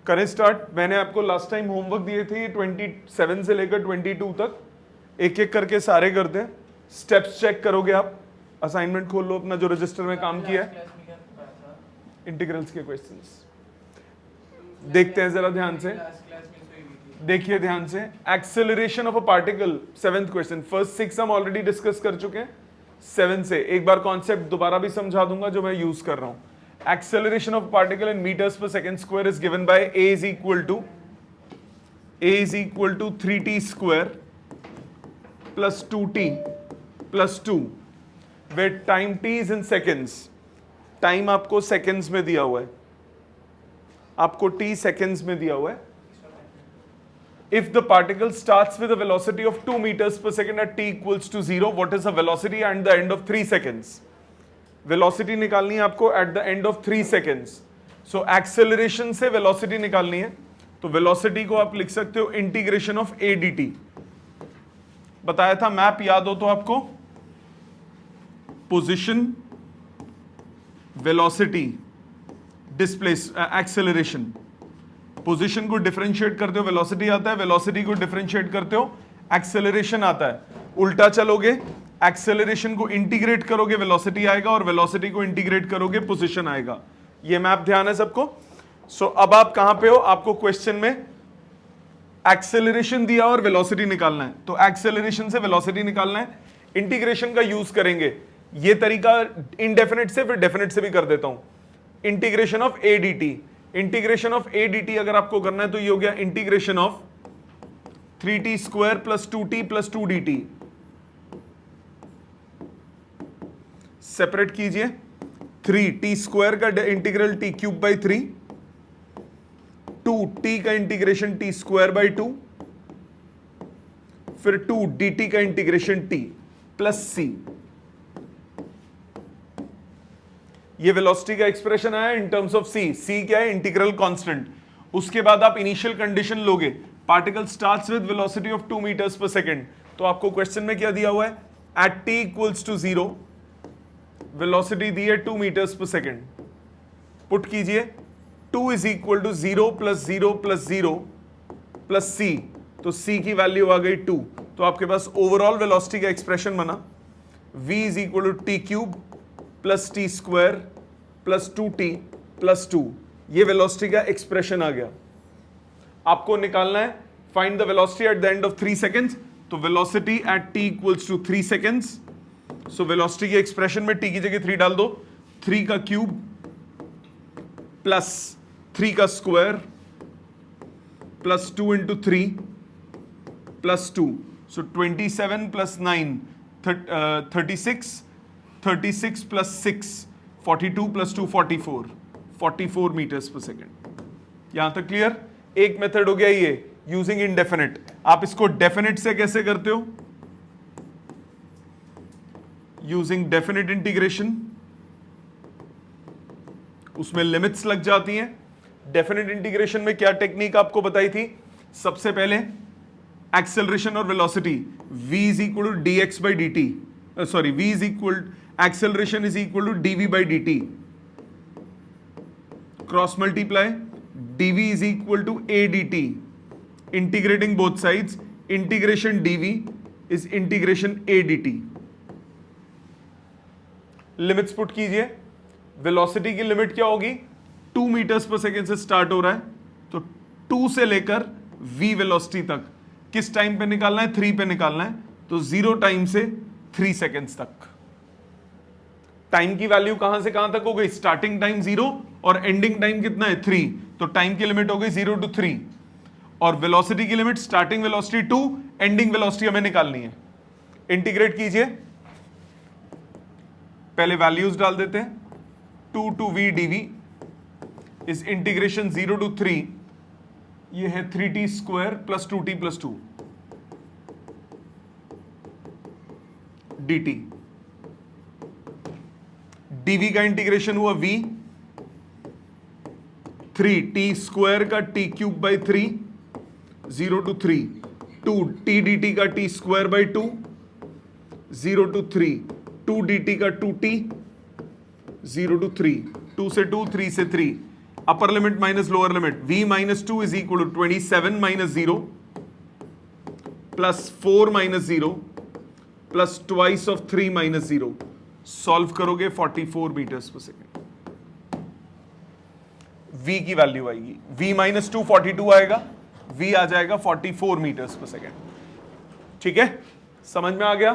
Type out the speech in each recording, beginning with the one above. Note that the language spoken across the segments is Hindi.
करें स्टार्ट। मैंने आपको लास्ट टाइम होमवर्क दिए थे 27 से लेकर 22 तक, एक एक करके सारे करते हैं। स्टेप्स चेक करोगे आप, असाइनमेंट खोल लो अपना जो रजिस्टर में काम किया है, इंटीग्रल्स के क्वेश्चंस देखते हैं जरा ध्यान से। देखिए ध्यान से, acceleration of a particle, 7th question. First 6 हम ऑलरेडी डिस्कस कर चुके हैं, 7 से एक बार कॉन्सेप्ट दोबारा भी समझा दूंगा जो मैं यूज कर रहा हूं। Acceleration of particle in metres per second square is given by a is equal to 3t square plus 2t plus 2, where time t is in seconds. Time आपको सेकेंड्स में दिया हुआ है, आपको t सेकेंड्स में दिया हुआ है। If the particle starts with a velocity of 2 meters per second at t equals to 0, what is the velocity at the end of 3 seconds? Velocity निकालनी है आपको at the end of 3 seconds. So acceleration से velocity निकालनी है, तो velocity को आप लिख सकते हो integration of a dt। बताया था, मैप याद हो तो आपको, position, velocity, acceleration। पोजीशन को डिफरेंशिएट करते हो वेलोसिटी आता है, वेलोसिटी को डिफरेंशिएट करते हो एक्सेलरेशन आता है। उल्टा चलोगे, एक्सेलरेशन को इंटीग्रेट करोगे वेलोसिटी आएगा, और वेलोसिटी को इंटीग्रेट करोगे पोजीशन आएगा। ये मैप ध्यान है सबको। सो अब आप कहां पे हो, आपको क्वेश्चन में एक्सेलरेशन दिया और वेलोसिटी निकालना है, तो एक्सेलरेशन से वेलोसिटी निकालना है। इंटीग्रेशन का यूज करेंगे, ये तरीका इनडेफिनेट से फिर डेफिनेट से भी कर देता हूं। Integration of A D T, integration of A D T अगर आपको करना है तो ये हो गया integration of 3t square plus 2t plus 2dt। Separate कीजिए, 3t स्क्वायर का integral t cube by 3, 2t का इंटीग्रेशन t स्क्वायर बाई 2, फिर 2dt का इंटीग्रेशन t प्लस c। ये वेलोसिटी का एक्सप्रेशन आया in terms of c। c क्या है, इंटीग्रल कांस्टेंट। उसके बाद आप इनिशियल कंडीशन लोगे, particle starts with velocity of 2 metres per second, तो आपको क्वेश्चन में क्या दिया हुआ है, at t equals to 0 velocity दी है 2 मीटर्स पर सेकंड। पुट कीजिए, 2 is equal to 0 plus 0 plus 0 plus c, तो c की वैल्यू आ गई 2। तो आपके पास ओवरऑल वेलोसिटी का एक्सप्रेशन बना v is equal to T cube plus T square plus 2t plus 2। ये वेलोसिटी का एक्सप्रेशन आ गया। आपको निकालना है find the velocity at the end of 3 seconds, तो velocity at t equals to 3 seconds. So velocity के एक्सप्रेशन में t की जगह 3 डाल दो, 3 का क्यूब प्लस 3 का स्क्वायर प्लस 2 इंटू 3 प्लस 2, सो 27 plus 9 36, 36 plus 6 42 plus 2 44 meters per second. यहां तक क्लियर? एक मेथड हो गया ये, यूजिंग इनडेफिनिट। आप इसको डेफिनिट से कैसे करते हो, यूजिंग डेफिनिट इंटीग्रेशन, उसमें लिमिट्स लग जाती हैं। डेफिनिट इंटीग्रेशन में क्या टेक्निक आपको बताई थी, सबसे पहले एक्सेलरेशन और velocity, v is equal to dx by dt, sorry v is equal, acceleration is equal to dv by dt, cross multiply, dv is equal to a dt, integrating both sides, integration dv is integration a dt। Limits put कीजिए, वेलोसिटी की लिमिट क्या होगी, 2 मीटर्स पर सेकेंड से स्टार्ट हो रहा है, तो 2 से लेकर v वेलोसिटी तक किस टाइम पे निकालना है, 3 पे निकालना है, तो 0 टाइम से 3 सेकेंड्स तक। टाइम की वैल्यू कहां से कहां तक हो गई, स्टार्टिंग टाइम 0 और एंडिंग टाइम कितना है 3, तो टाइम की लिमिट हो गई 0 to 3, और वेलोसिटी की limit starting velocity 2, ending velocity हमें निकालनी है। इंटीग्रेट कीजिए, पहले वैल्यूज डाल देते हैं, 2 to v dv is integration 0 to 3, ये है 3t square plus 2t plus 2 dt। dv का इंटीग्रेशन हुआ v, 3t स्क्वायर का t cube by 3 0 to 3, 2t dt का t square by 2 0 to 3, 2 dt का 2t 0 to 3, 2 से 2, 3 से 3। Upper limit minus lower limit, v minus 2 is equal to 27 minus 0 plus 4 minus 0 plus twice of 3 minus 0। Solve करोगे 44 मीटर्स पर सेकेंड। v की वैल्यू आएगी, v माइनस 2 42 आएगा, v आ जाएगा 44 मीटर्स पर सेकेंड। ठीक है, समझ में आ गया?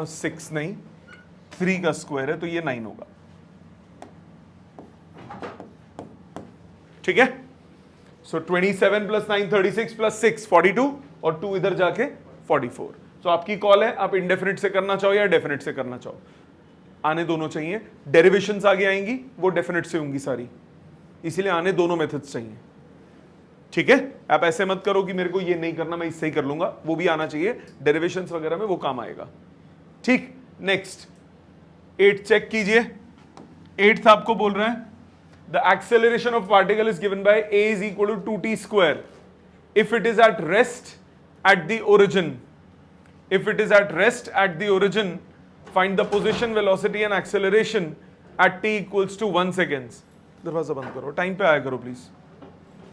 6 नहीं, 3 का स्क्वायर है तो ये 9 होगा। ठीक है, सो 27 प्लस 9 36 प्लस 6 42 और 2 इधर जाके 44। तो आपकी कॉल है, आप इंडेफिनिट से करना चाहो या डेफिनिट से करना चाहो, आने दोनों चाहिए। डेरिवेशंस आगे आएंगी वो डेफिनेट से होंगी सारी, इसीलिए आने दोनों मेथड्स चाहिए। ठीक है, आप ऐसे मत करो कि मेरे को ये नहीं करना मैं इससे ही कर लूंगा, वो भी आना चाहिए, डेरिवेशंस वगैरह में वो काम आएगा। ठीक, नेक्स्ट 8 चेक कीजिए। 8th आपको बोल रहा है the acceleration of particle is given by a is equal to 2t square if it is at rest at the origin. If it is at rest at the origin find the position, velocity and acceleration at t equals to 1 seconds। दरवाजा बंद करो, टाइम पे आया करो प्लीज।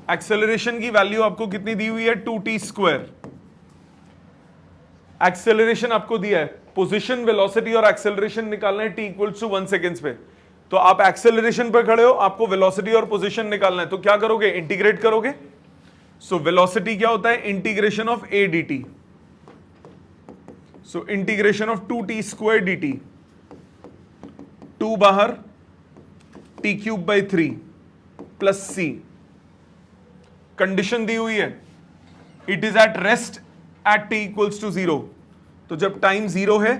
एक्सेलरेशन की वैल्यू आपको कितनी दी हुई है? 2t square. एक्सेलरेशन आपको दिया है, पोजीशन, वेलोसिटी और एक्सेलरेशन निकालना है t इक्वल्स टू 1 सेकेंड्स पे। तो आप एक्सेलरेशन पर खड़े हो, आपको वेलोसिटी और पोजीशन निकालना है, तो क्या करोगे? इंटीग्रेट करोगे। सो वेलोसिटी क्या होता है? Integration of a dt। So integration of 2t square dt, 2 बाहर t cube by 3 plus c। Condition दी हुई है it is at rest at t equals to 0। तो जब टाइम 0 है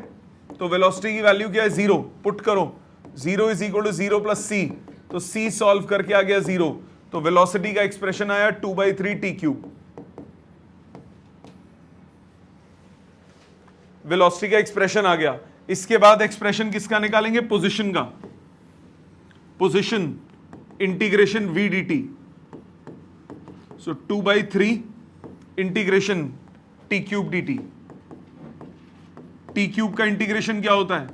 तो वेलोसिटी की वैल्यू क्या है? 0। पुट करो, 0 is equal to 0 plus c, तो c सॉल्व करके आ गया 0, तो वेलोसिटी का एक्सप्रेशन आया 2/3 t क्यूब। वेलोसिटी का एक्सप्रेशन आ गया। इसके बाद एक्सप्रेशन किसका निकालेंगे? पोजीशन का। पोजीशन इंटीग्रेशन v dt, सो 2/3 integration t cube dt। t cube का इंटीग्रेशन क्या होता है?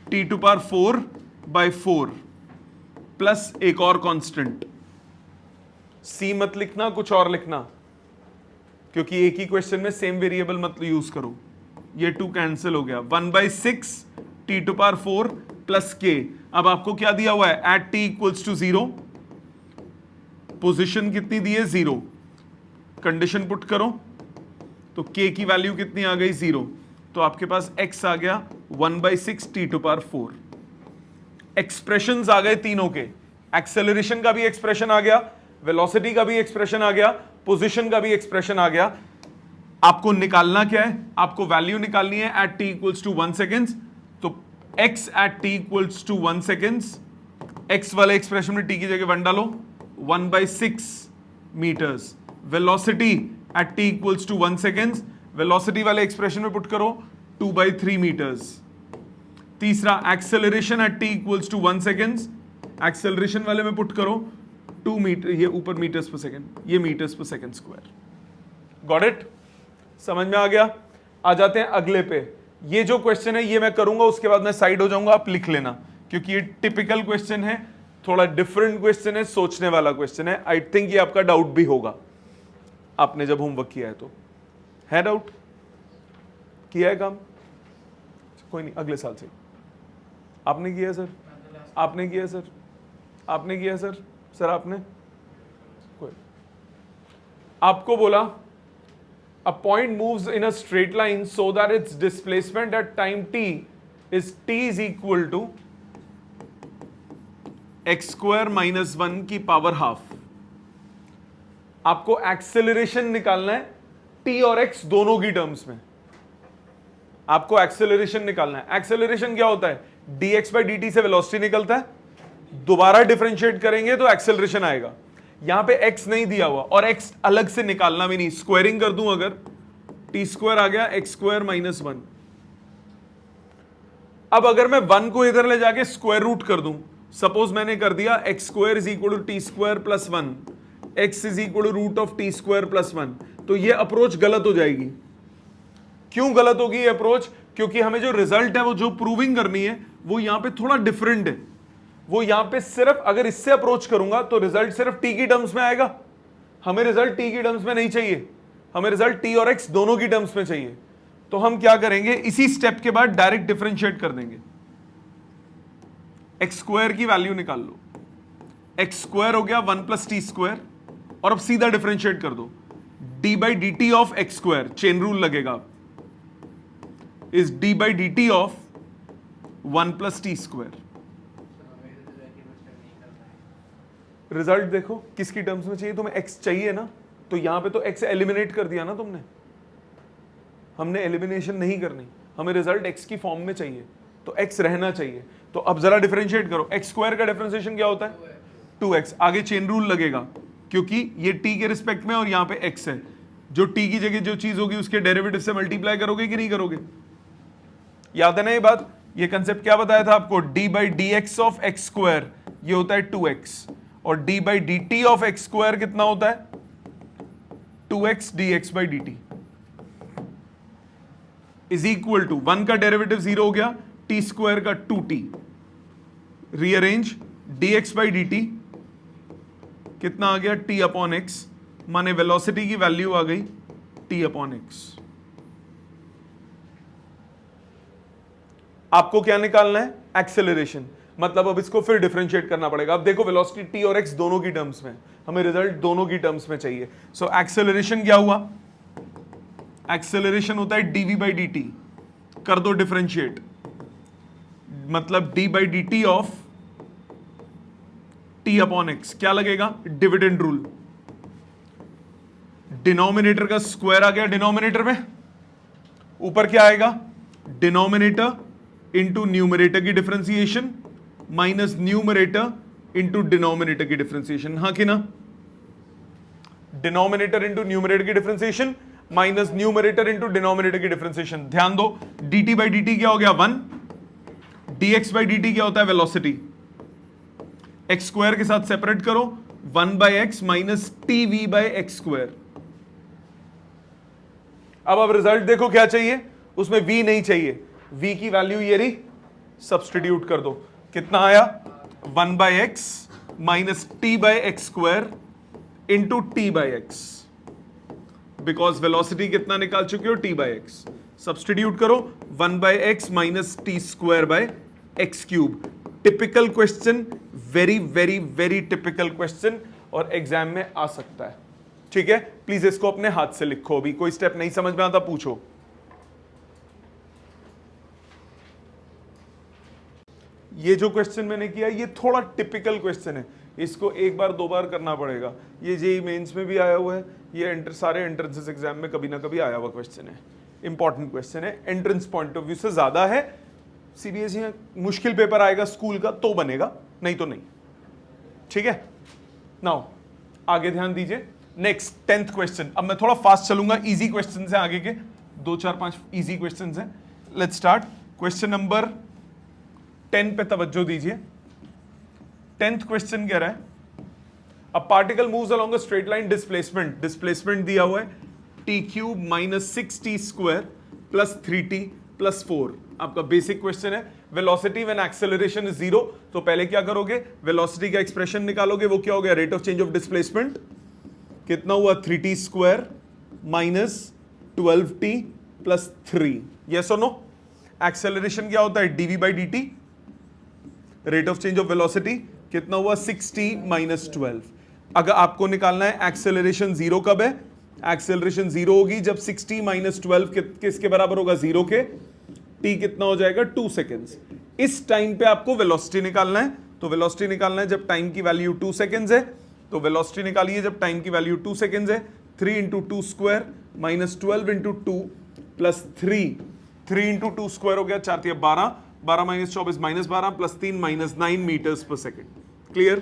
t टू पावर 4/4 प्लस एक और कांस्टेंट। c मत लिखना, कुछ और लिखना, क्योंकि एक ही क्वेश्चन में सेम वेरिएबल मत यूज करो। ये 2 कैंसिल हो गया, 1/6 t to power 4 plus k। अब आपको क्या दिया हुआ है? At t equals to 0, position कितनी दी है? 0। कंडीशन पुट करो तो k की वैल्यू कितनी आ गई? 0। तो आपके पास x आ गया 1/6 t टू पावर 4। एक्सप्रेशंस आ गए तीनों के, एक्सेलरेशन का भी एक्सप्रेशन आ गया, वेलोसिटी का भी एक्सप्रेशन आ गया, पोजीशन का भी एक्सप्रेशन आ गया। आपको निकालना क्या है? आपको वैल्यू निकालनी है at t equals to 1 seconds. तो x at t equals to 1 seconds, x वाले एक्सप्रेशन में t की जगह 1 डालो, 1/6 meters. Velocity at t equals to 1 seconds, velocity वाले एक्सप्रेशन में पुट करो 2/3 मीटर्स। तीसरा acceleration at t equals to 1 seconds, acceleration वाले में पुट करो 2 मीटर, ये ऊपर मीटर्स पर सेकेंड, ये metres per second square. Got it? समझ में आ गया? आ जाते हैं अगले पे। ये जो क्वेश्चन है ये मैं करूंगा, उसके बाद मैं साइड हो जाऊंगा, आप लिख लेना, क्योंकि ये टिपिकल क्वेश्चन है, थोड़ा डिफरेंट क्वेश्चन है, सोचने वाला क्वेश्चन है। आई थिंक ये आपका डाउट भी होगा, आपने जब होमवर्क किया है तो। है डाउट? किया है काम? कोई नहीं, अगले साल से। आपने किया सर? आपने किया सर? आपने किया सर? सर आपने? कोई आपको बोला a point moves in a straight line so that its displacement at time t is equal to x square minus 1 की पावर हाफ। आपको एक्सेलरेशन निकालना है t और x दोनों की टर्म्स में। आपको एक्सेलरेशन निकालना है। एक्सेलरेशन क्या होता है? dx by dt से वेलोसिटी निकलता है, दोबारा डिफरेंशिएट करेंगे तो एक्सेलरेशन आएगा। यहां पे x नहीं दिया हुआ और x अलग से निकालना भी नहीं, स्क्वायरिंग कर दूं अगर, t स्क्वायर आ गया x स्क्वायर माइनस 1। अब अगर मैं 1 को इधर ले जाके स्क्वायर रूट कर दूं, सपोज मैंने कर दिया x square is equal to T square plus 1, x is equal to root of T square plus 1, तो ये अप्रोच गलत हो जाएगी। क्यों गलत होगी ये अप्रोच? क्योंकि हमें जो रिजल्ट है, वो जो प्रूविंग करनी है, वो यहां पे थोड़ा डिफरेंट है। वो यहां पे सिर्फ अगर इससे अप्रोच करूंगा तो रिजल्ट सिर्फ टी की टर्म्स में आएगा। हमें रिजल्ट टी की टर्म्स में नहीं चाहिए, हमें रिजल्ट टी और एक्स दोनों की टर्म्स में चाहिए। तो हम क्या करेंगे, इसी स्टेप के बाद डायरेक्ट डिफरेंशिएट कर देंगे। एक्स स्क्वायर की वैल्यू निकाल लो, एक्स स्क्वायर हो गया 1 प्लस टी स्क्वायर, और अब सीधा डिफरेंशिएट कर दो, D by D T of X square, chain rule लगेगा, is D by D T of 1 plus T square. Result देखो किसकी टर्म्स में चाहिए तुम्हें, एक्स चाहिए ना, तो यहां पे तो एक्स एलिमिनेट कर दिया ना तुमने, हमने एलिमिनेशन नहीं करनी, हमें रिजल्ट एक्स की फॉर्म में चाहिए, तो एक्स रहना चाहिए। तो अब जरा डिफरेंशिएट करो, एक्स स्क्वायर का डिफरेंशिएशन क्या होता है 2x, आगे चेन रूल लगेगा क्योंकि ये t के रिस्पेक्ट में और यहां पे x है, जो t की जगह जो चीज होगी उसके डेरिवेटिव से मल्टीप्लाई करोगे कि नहीं करोगे, याद है ना ये बात। ये कंसेप्ट क्या बताया था आपको, d by D X of X square ये होता है 2x, और d by D T of X square कितना होता है 2x dx by D T is equal to 1 का डेरिवेटिव 0 हो गया, टी स्क्वायर का 2t, rearrange dx by D T कितना आ गया t अपॉन एक्स, माने वेलोसिटी की वैल्यू आ गई t अपॉन एक्स। आपको क्या निकालना है, एक्सेलरेशन, मतलब अब इसको फिर डिफरेंशिएट करना पड़ेगा। अब देखो वेलोसिटी t और x दोनों की टर्म्स में, हमें रिजल्ट दोनों की टर्म्स में चाहिए। सो एक्सेलरेशन क्या हुआ, एक्सेलरेशन होता है dv बाई डी टी, कर दो डिफरेंशिएट, मतलब d by D T of t upon x, क्या लगेगा डिविडेंड रूल, डिनोमिनेटर का स्क्वायर आ गया डिनोमिनेटर में, ऊपर क्या आएगा डिनोमिनेटर इंटू न्यूमरेटर की differentiation minus numerator into denominator की डिफरेंशिएशन, हाँ कि ना, डिनोमिनेटर इंटू न्यूमरेटर की differentiation minus numerator into denominator की डिफरेंशिएशन। ध्यान दो dt बाई डी टी क्या हो गया 1, dx बाई डी टी क्या होता है वेलोसिटी, एक्स स्क्वायर के साथ सेपरेट करो, 1 by x minus T V by x square. अब रिजल्ट देखो क्या चाहिए, उसमें v नहीं चाहिए, v की वैल्यू ये रही, सब्सटीट्यूट कर दो, कितना आया 1 by x minus T by x square into T by x, because velocity कितना निकाल चुके हो t बाई एक्स, सब्सटीट्यूट करो 1 by x minus T square by x cube. Typical question, very very very typical question, और एग्जाम में आ सकता है, ठीक है। प्लीज इसको अपने हाथ से लिखो, अभी कोई स्टेप नहीं समझ में आता पूछो। ये जो क्वेश्चन मैंने किया ये थोड़ा टिपिकल क्वेश्चन है, इसको एक बार दो बार करना पड़ेगा। ये जेई मेंस में भी आया हुआ है, ये सारे एंट्रेंसेस एग्जाम में कभी ना कभी आया हुआ क्वेश्चन है, इंपॉर्टेंट क्वेश्चन है, एंट्रेंस पॉइंट ऑफ व्यू से ज्यादा है। सीबीएसई में मुश्किल पेपर आएगा स्कूल का तो बनेगा, नहीं तो नहीं, ठीक है। नाउ आगे ध्यान दीजिए, नेक्स्ट 10th क्वेश्चन। अब मैं थोड़ा फास्ट चलूंगा, इजी क्वेश्चन है आगे के, 2 4 5 इजी क्वेश्चन हैं। लेट्स स्टार्ट क्वेश्चन नंबर 10 पे तवज्जो दीजिए। 10th क्वेश्चन कह रहा है, a particle moves along a straight line displacement, displacement दिया हुआ है T cube minus 6t square plus 3t plus 4। आपका बेसिक क्वेश्चन है, वेलोसिटी व्हेन एक्सेलरेशन इज 0, तो पहले क्या करोगे, वेलोसिटी का एक्सप्रेशन निकालोगे, वो क्या हो गया rate of change of displacement, कितना हुआ 3t square minus 12t plus 3, yes और नो। एक्सेलरेशन क्या होता है dv by dt, rate of change of velocity कितना हुआ 6t माइनस 12। अगर आपको निकालना है एक्सेलरेशन 0 कब है, एक्सेलरेशन 0 होगी जब 6t माइनस 12 किसके बराबर होगा 0 के, t कितना हो जाएगा 2 सेकेंड्स। इस टाइम पे आपको वेलोसिटी निकालना है, तो वेलोसिटी निकालना है जब टाइम की वैल्यू 2 सेकेंड्स है, तो वेलोसिटी निकालिए जब टाइम की वैल्यू 2 सेकेंड्स है, 3 into 2 square minus 12 into 2 plus 3 into 2 square हो गया 4 3 12, 12 minus 24 minus 12 plus 3 minus 9 meters per second. Clear,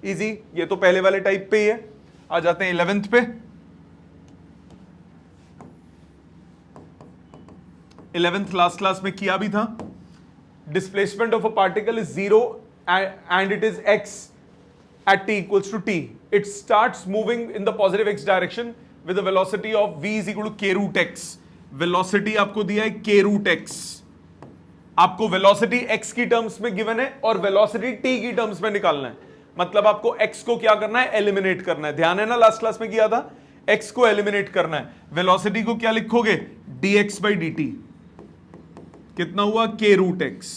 easy. ये तो पहले वाले टाइप पे ही है। आ जाते हैं 11th पे। 11th लास्ट क्लास में किया भी था। Displacement of a particle is 0 and it is x at t equals to t. It starts moving in the positive x direction with a velocity of v is equal to k root x. Velocity आपको दिया है k root x, आपको वेलोसिटी x की टर्म्स में गिवन है और वेलोसिटी t की टर्म्स में निकालना है। मतलब आपको x को क्या करना है, एलिमिनेट करना है। ध्यान है ना, लास्ट क्लास में किया था, x को एलिमिनेट करना है। वेलोसिटी को क्या लिखोगे, dx by dt, कितना हुआ, k root x।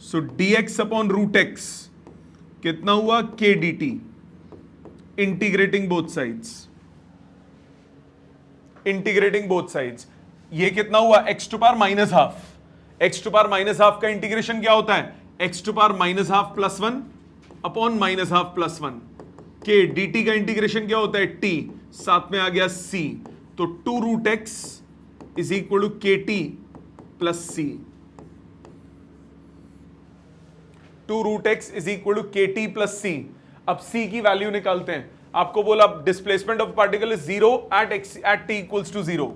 So dx upon root x कितना हुआ, k dt, integrating both sides, integrating both sides. ये कितना हुआ, x to power minus half. x to power minus half का इंटीग्रेशन क्या होता है, x to power minus half plus 1 upon minus half plus 1। k dt का इंटीग्रेशन क्या होता है, t, साथ में आ गया c, तो 2 root x is equal to K T plus C. 2 root X is equal to K T plus C. अब c की वैल्यू निकालते हैं। आपको बोला displacement of particle is 0 at x at t equals to 0।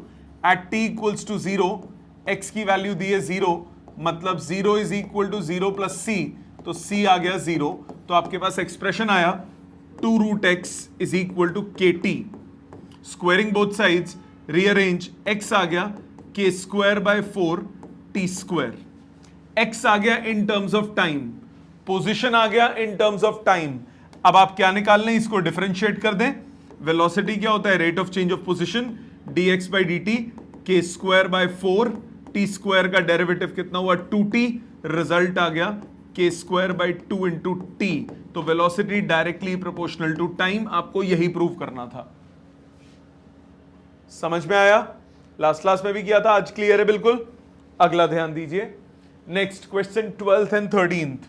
At t equals to 0 x की वैल्यू दी है 0, मतलब 0 is equal to 0 plus c, तो c आ गया 0। तो आपके पास एक्सप्रेशन आया 2 root x is equal to K T. Squaring both sides, rearrange, x आ गया k square by 4 t square. x आ गया in terms of time, position आ गया इन टर्म्स ऑफ टाइम। अब आप क्या निकाल लें, इसको डिफरेंशिएट कर दें। वेलोसिटी क्या होता है, rate of change of position, dx by dt, k square by 4 t square का डेरिवेटिव कितना हुआ, 2t। रिजल्ट आ गया k square by 2 into T. तो velocity directly proportional to time, आपको यही प्रूव करना था। समझ में आया, लास्ट क्लास में भी किया था, आज क्लियर है बिल्कुल। अगला ध्यान दीजिए, next question 12th and 13th।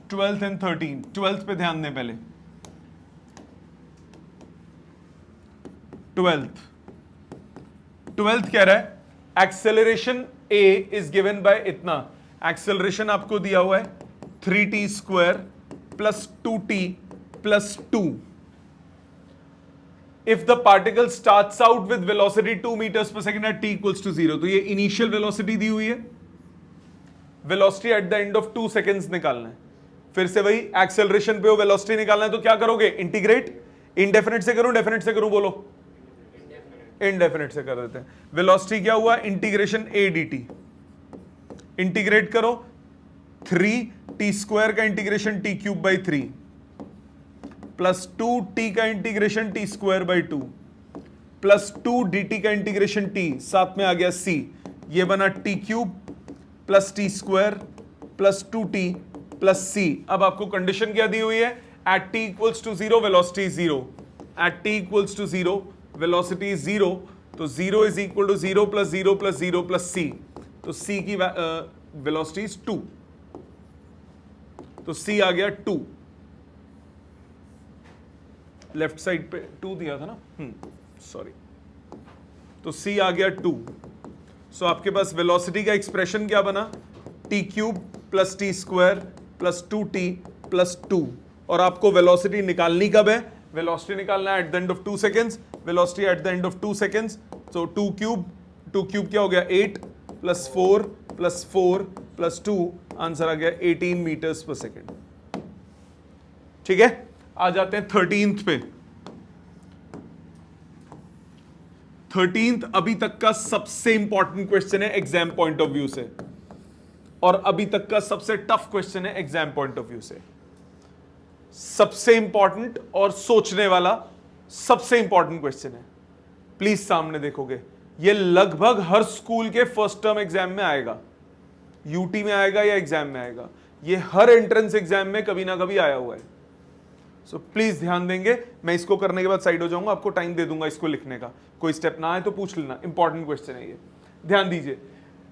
12th and 13th, 12th पे ध्यान दें पहले। 12th कह रहा है acceleration a is given by इतना। एक्सेलरेशन आपको दिया हुआ है 3t square plus 2t plus 2। If the particle starts out with velocity 2 metres per second at t equals to 0। तो ये इनिशियल वेलोसिटी दी हुई है, velocity at the end of 2 seconds निकालना है। फिर से वही एक्सेलरेशन पे हो, वेलोसिटी निकालना है, तो क्या करोगे, इंटीग्रेट। इंडेफिनिट से करूं, डेफिनिट से करूं, बोलो। इंडेफिनिट से कर देते हैं। वेलोसिटी क्या हुआ, इंटीग्रेशन a dt, इंटीग्रेट करो 3t स्क्वायर का integration t cube by 3 plus 2t का integration t square by 2 plus 2 dt का इंटीग्रेशन t, साथ में आ गया c, ये बना t cube plus T square plus 2t plus c। अब आपको कंडीशन क्या दी हुई है, at t equals to 0 velocity 0, at t equals to 0 velocity 0, तो 0 is equal to 0 plus 0 plus 0 plus c, तो c की वेलोसिटी इज 2, तो c आ गया 2। लेफ्ट साइड पे 2 दिया था ना, सॉरी, तो c आ गया 2। सो आपके पास वेलोसिटी का एक्सप्रेशन क्या बना, T cube plus T square plus 2t plus 2। और आपको वेलोसिटी निकालनी कब है, वेलोसिटी निकालना है eight the end of 2 seconds. Velocity at the end of 2 seconds, तो 2 क्यूब क्या हो गया, 8 प्लस 4 प्लस 4 प्लस 2, आंसर आ गया 18 मीटर्स पर सेकेंड। ठीक है, आ जाते हैं 13th पे। 13th अभी तक का सबसे इंपॉर्टेंट क्वेश्चन है एग्जाम पॉइंट ऑफ व्यू से, और अभी तक का सबसे टफ क्वेश्चन है एग्जाम पॉइंट ऑफ व्यू से। सबसे इंपॉर्टेंट और सोचने वाला सबसे इंपॉर्टेंट क्वेश्चन है। प्लीज सामने देखोगे, ये लगभग हर स्कूल के फर्स्ट टर्म एग्जाम में आएगा, यूटी में आएगा या एग्जाम में आएगा, ये हर एंट्रेंस एग्जाम में कभी ना कभी आया हुआ है। सो प्लीज ध्यान देंगे। मैं इसको करने के बाद साइड हो जाऊंगा, आपको टाइम दे दूंगा इसको लिखने का, कोई स्टेप ना आए तो पूछ लेना, इंपॉर्टेंट क्वेश्चन है ये। ध्यान दीजिए,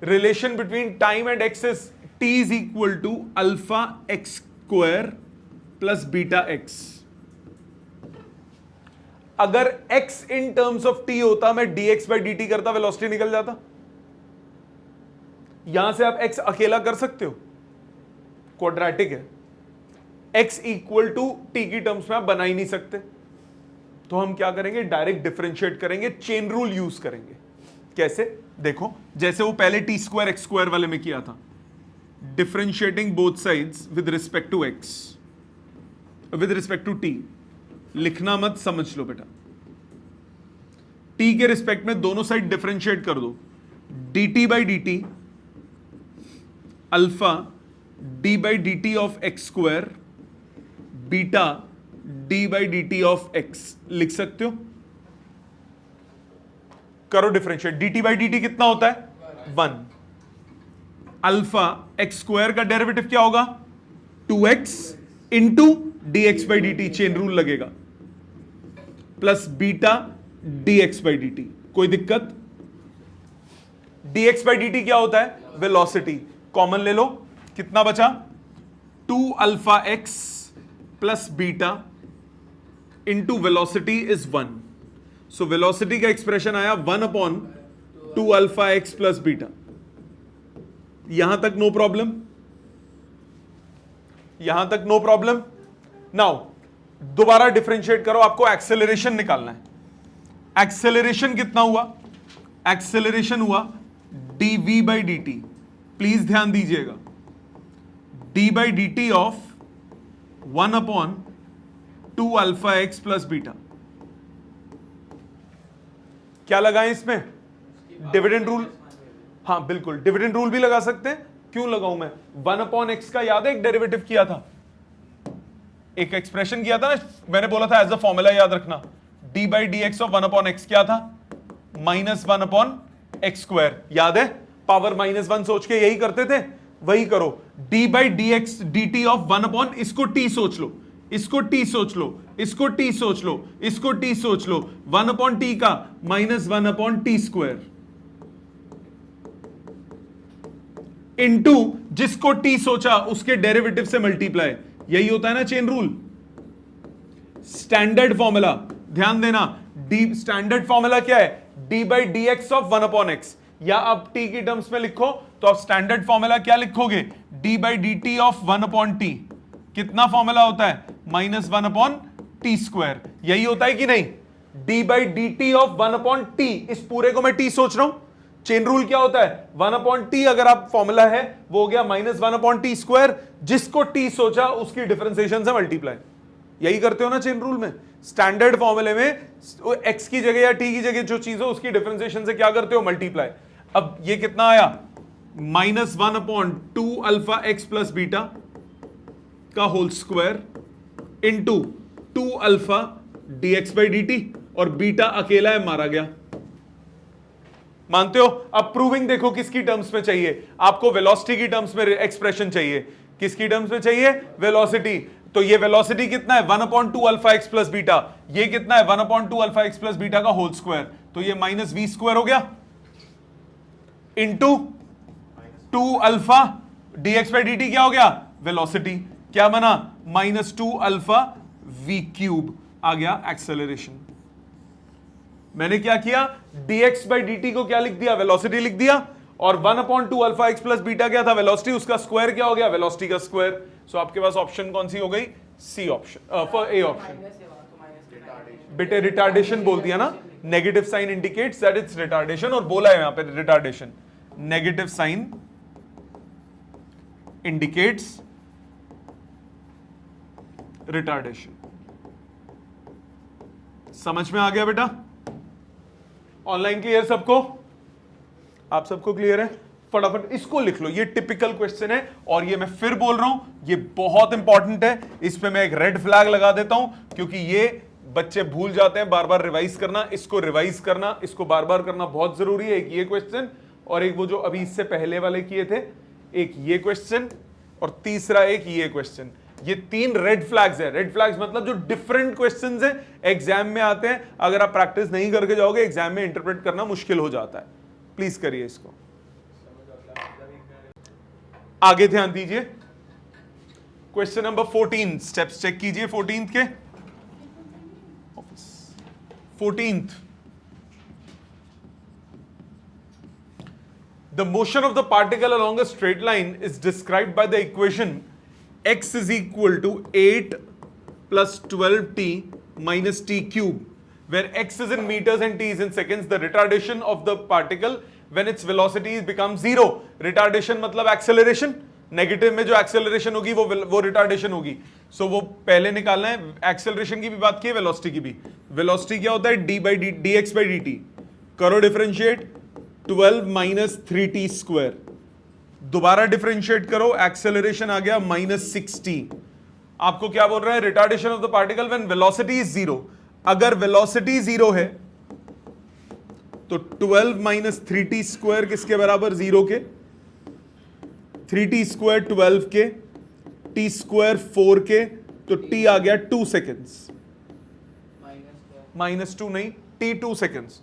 relation between time and X is t is equal to alpha X square plus beta X. अगर x in terms of t होता, मैं dx बाई dt करता, वेलोसिटी निकल जाता। यहां से आप x अकेला कर सकते हो, क्वाड्रेटिक है, x इक्वल टू t की टर्म्स में आप बना ही नहीं सकते, तो हम क्या करेंगे, डायरेक्ट डिफरेंशिएट करेंगे, चेन रूल यूज करेंगे। कैसे, देखो, जैसे वो पहले टी स्क्वायर एक्स स्क्वायर वाले में किया था, differentiating both sides with respect to x, with respect to t। लिखना मत, समझ लो बेटा, t के रिस्पेक्ट में दोनों साइड डिफरेंशिएट कर दो, dt by dt alpha D by D T of X square beta D by D T of X लिख सकते हो। करो differentiate, D T by D T कितना होता है 1। अल्फा एक्स स्क्वायर का डेरिवेटिव क्या होगा 2x into D X by D T, chain rule लगेगा, plus beta D X by D T. कोई दिक्कत? D X by D T क्या होता है वेलोसिटी, कॉमन ले लो, कितना बचा 2 alpha X plus beta into velocity is 1। So velocity का एक्सप्रेशन आया 1/2 अल्फा एक्स प्लस बीटा। यहां तक नो प्रॉब्लम, यहां तक नो प्रॉब्लम। नाउ दोबारा डिफरेंशिएट करो, आपको एक्सेलरेशन निकालना है। एक्सेलरेशन कितना हुआ, एक्सेलरेशन हुआ dv by D T, please ध्यान दीजिएगा, d by D T of 1/2 alpha X plus beta. क्या लगाएं इसमें, डिविडेंड रूल। हाँ बिल्कुल, डिविडेंड रूल भी लगा सकते हैं। क्यों लगाऊं मैं, 1/x का याद है एक डेरिवेटिव किया था, एक एक्सप्रेशन किया था ना, मैंने बोला था एज अ फॉर्मूला याद रखना, d by D X of 1/x क्या था -1/x स्क्वायर, याद है, पावर -1 सोच के यही करते थे, वही करो। d by D x D T of 1/, इसको t सोच लो, इसको t सोच लो, इसको t सोच लो, इसको t सोच लो, 1/t का -1/t स्क्वायर इनटू जिसको t सोचा उसके डेरिवेटिव से मल्टीप्लाई। यही होता है ना चेन रूल, स्टैंडर्ड फॉर्मूला। ध्यान देना, डी स्टैंडर्ड फॉर्मूला क्या है, d by D X of 1/x, या आप t की टर्म्स में लिखो तो आप स्टैंडर्ड फॉर्मूला क्या लिखोगे, d by D T of 1/t। कितना फॉर्मूला होता है -1/t स्क्वायर, यही होता है कि नहीं, d by D T of 1/t। इस पूरे को मैं t सोच रहा हूं, चेन रूल क्या होता है 1/t, अगर आप फॉर्मूला है वो हो गया -1/t स्क्वायर, जिसको t सोचा उसकी डिफरेंशिएशन से मल्टीप्लाई। यही करते हो ना चेन रूल में, स्टैंडर्ड फॉर्मूले में x की जगह या t की जगह जो चीज हो उसकी डिफरेंशिएशन से क्या करते हो मल्टीप्लाई। अब ये कितना आया -1/2 अल्फा एक्स प्लस बीटा का whole square into 2 alpha D X by D T, और बीटा अकेला है मारा गया। मानते हो? अब प्रूविंग देखो किसकी टर्म्स में चाहिए आपको, वेलोसिटी की टर्म्स में एक्सप्रेशन चाहिए। किसकी टर्म्स में चाहिए, वेलोसिटी। तो ये वेलोसिटी कितना है 1/2 अल्फा एक्स प्लस बीटा, ये कितना है 1/2 अल्फा एक्स प्लस बीटा का होल स्क्वायर, तो ये -v स्क्वायर हो गया into 2 alpha D X by D T, क्या हो गया वेलोसिटी, क्या बना -2 अल्फा v क्यूब, आ गया एक्सेलरेशन। मैंने क्या किया, dx बाई डी टी को क्या लिख दिया, वेलोसिटी लिख दिया, और 1/2 अल्फा एक्स प्लस बीटा क्या था वेलोसिटी, उसका स्क्वायर क्या हो गया वेलोसिटी का स्क्वायर। सो आपके पास ऑप्शन कौन सी हो गई, सी ऑप्शन, ए ऑप्शन। बेटे रिटार्डेशन बोल दिया ना, negative sign indicates that it's retardation, और बोला है यहां पे retardation, negative sign indicates retardation. समझ में आ गया बेटा? ऑनलाइन क्लियर सबको, आप सबको क्लियर है? फटाफट इसको लिख लो, ये टिपिकल क्वेश्चन है, और ये मैं फिर बोल रहा हूं ये बहुत इंपॉर्टेंट है। इस पे मैं एक रेड फ्लैग लगा देता हूं, क्योंकि ये बच्चे भूल जाते हैं बार बार रिवाइज करना, इसको रिवाइज करना, इसको बार बार करना बहुत जरूरी है। एक ये क्वेश्चन, और एक वो जो अभी इससे पहले वाले किए थे, एक ये क्वेश्चन, और तीसरा एक ये क्वेश्चन। ये 3 रेड फ्लैग्स है। रेड फ्लैग्स मतलब जो डिफरेंट क्वेश्चंस हैं, एग्जाम में आते हैं, अगर आप प्रैक्टिस नहीं करके जाओगे एग्जाम में इंटरप्रेट करना मुश्किल हो जाता है। प्लीज करिए इसको, आगे ध्यान दीजिए। क्वेश्चन नंबर 14, स्टेप्स चेक कीजिए 14th के। 14th, the motion of the particle along a straight line is described by the equation x is equal to 8 plus 12t minus t cube, where x is in meters and t is in seconds. The retardation of the particle when its velocity becomes 0. retardation मतलब acceleration, नेगेटिव में जो एक्सेलरेशन होगी वो रिटार्डेशन होगी। सो वो पहले निकालना है, एक्सेलरेशन की भी बात की है, वेलोसिटी की भी। वेलोसिटी क्या होता है, D X by D T. करो डिफरेंशिएट, 12 माइनस 3t स्क्वायर दोबारा डिफरेंशिएट करो, एक्सेलरेशन आ गया -60। आपको क्या बोल रहा है? Retardation of the particle when velocity is 0। अगर वेलोसिटी 0 है तो 12 माइनस 3t² किसके बराबर? 0 के। 3t² 12 के, t² 4 के, तो t आ गया 2 सेकेंड्स। -2 नहीं, t 2 सेकेंड्स।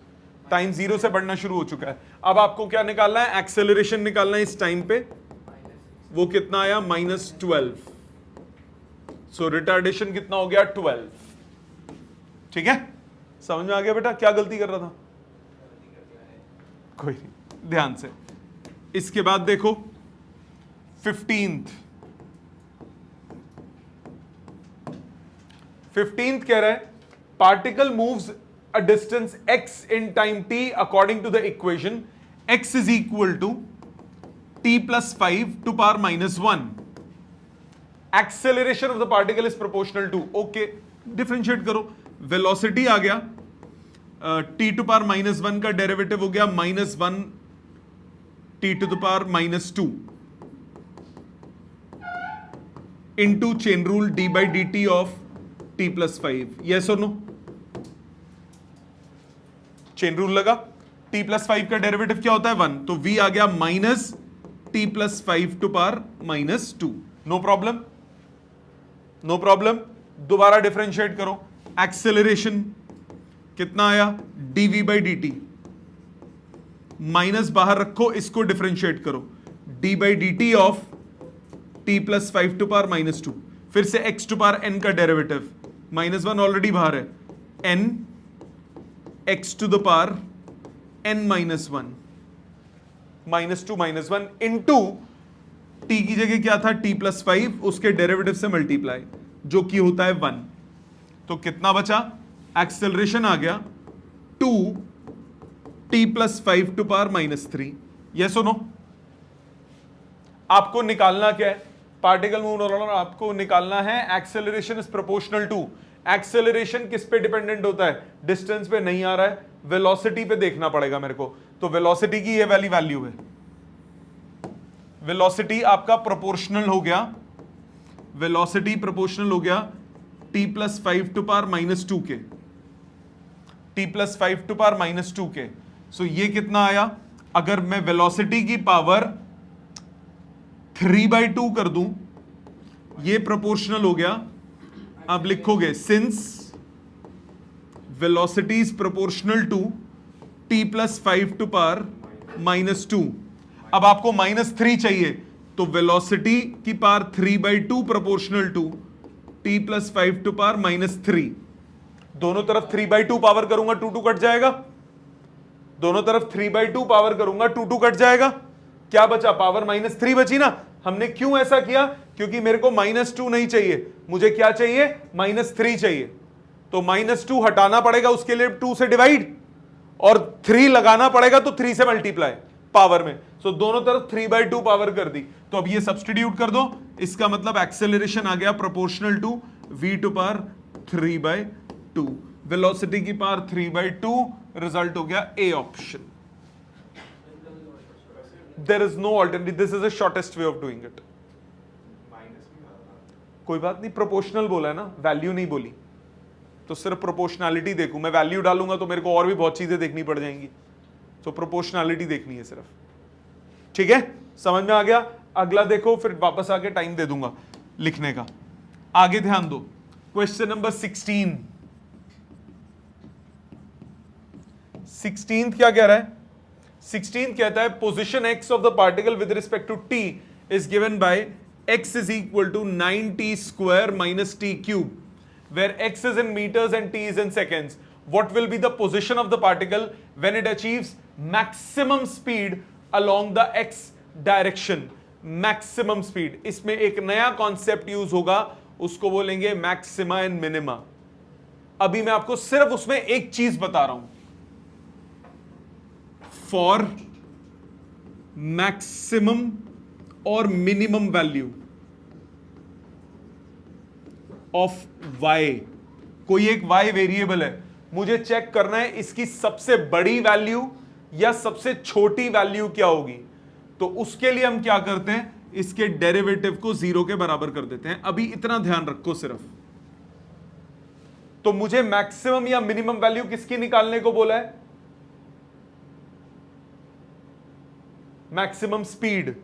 टाइम 0 से बढ़ना शुरू हो चुका है। अब आपको क्या निकालना है? एक्सेलरेशन निकालना है इस टाइम पे। वो कितना आया? -12। सो रिटार्डेशन कितना हो गया? 12। ठीक है, समझ में आ गया बेटा क्या गलती कर रहा था? कोई नहीं, ध्यान से। इसके बाद देखो 15th कह रहा है particle moves a distance x in time t according to the equation x is equal to t plus 5 to power -1. Acceleration of the particle is proportional to, okay, differentiate करो, velocity आ गया, t to power -1 का डेरिवेटिव हो गया -1 t to the power -2 into chain rule d by dt of t plus 5. yes or no? Chain rule लगा, t प्लस 5 का डेरिवेटिव क्या होता है? 1। तो v आ गया -t plus 5 to power -2। No problem, no problem. दोबारा डिफरेंशिएट करो, एक्सेलरेशन कितना आया? dv बाई dt, माइनस बाहर रखो, इसको डिफरेंशिएट करो, d by dt of t plus 5 to power -2। फिर से x टू पावर n का डेरिवेटिव, -1 ऑलरेडी बाहर है, n x to the power n minus 1, -2 -1 into t की जगह क्या था? t प्लस 5, उसके डेरिवेटिव से मल्टीप्लाई, जो कि होता है 1। तो कितना बचा? एक्सेलरेशन आ गया 2 t plus 5 to power -3। Yes और नो? आपको निकालना क्या है? पार्टिकल मूव हो रहा है, आपको निकालना है acceleration is proportional to. Acceleration किस पे डिपेंडेंट होता है? डिस्टेंस पे नहीं आ रहा है, वेलोसिटी पे देखना पड़ेगा मेरे को। तो वेलोसिटी की ये वाली वैल्यू है, वेलोसिटी आपका प्रोपोर्शनल हो गया, वेलोसिटी प्रोपोर्शनल हो गया t प्लस 5 टू पावर -2 के, t प्लस 5 टू पावर -2 के। सो ये कितना आया? अगर मैं वेलोसिटी की पावर 3/2 कर दूं, ये प्रोपोर्शनल हो गया। आप लिखोगे since velocity is proportional to t plus 5 to power -2। अब आपको -3 चाहिए, तो वेलोसिटी की power 3/2 proportional to t plus 5 to power -3। दोनों तरफ 3/2 पावर करूंगा, 2 कट जाएगा। दोनों तरफ 3/2 पावर करूंगा, 2 कट जाएगा। क्या बचा? पावर -3 बची ना। हमने क्यों ऐसा किया? क्योंकि मेरे को -2 नहीं चाहिए, मुझे क्या चाहिए? -3 चाहिए। तो -2 हटाना पड़ेगा, उसके लिए 2 से डिवाइड, और 3 लगाना पड़ेगा, तो 3 से मल्टीप्लाई पावर में। सो दोनों तरफ 3/2 पावर कर दी। तो अब ये सब्स्टिट्यूट कर दो, इसका मतलब एक्सेलरेशन आ गया proportional to v to power 3/2, velocity की पावर 3/2। रिजल्ट हो गया A option. There is no alternative. This is the shortest way of doing it. कोई बात नहीं, प्रोपोर्शनल बोला है ना, वैल्यू नहीं बोली, तो सिर्फ प्रोपोर्शनैलिटी देखूं। मैं वैल्यू डालूंगा तो मेरे को और भी बहुत चीजें देखनी पड़ जाएंगी, तो प्रोपोर्शनैलिटी देखनी है सिर्फ। ठीक है, समझ में आ गया? अगला देखो, फिर वापस आके टाइम दे दूंगा लिखने का। आगे ध्यान दो, क्वेश्चन नंबर 16 क्या कह रहा है? 16 कहता है position x of the particle with respect to t is given by x is equal to 9t² minus t cube, where x is in meters and t is in seconds. What will be the position of the particle when it achieves maximum speed along the x direction? Maximum speed, इसमें एक नया कॉन्सेप्ट यूज होगा, उसको बोलेंगे मैक्सिमा एंड मिनिमा। अभी मैं आपको सिर्फ उसमें एक चीज बता रहा हूं, फॉर मैक्सिमम और मिनिमम वैल्यू ऑफ y, कोई एक y वेरिएबल है, मुझे चेक करना है इसकी सबसे बड़ी वैल्यू या सबसे छोटी वैल्यू क्या होगी। तो उसके लिए हम क्या करते हैं, इसके डेरिवेटिव को 0 के बराबर कर देते हैं। अभी इतना ध्यान रखो सिर्फ, तो मुझे मैक्सिमम या मिनिमम वैल्यू किसकी निकालने को बोला है? मैक्सिमम स्पीड,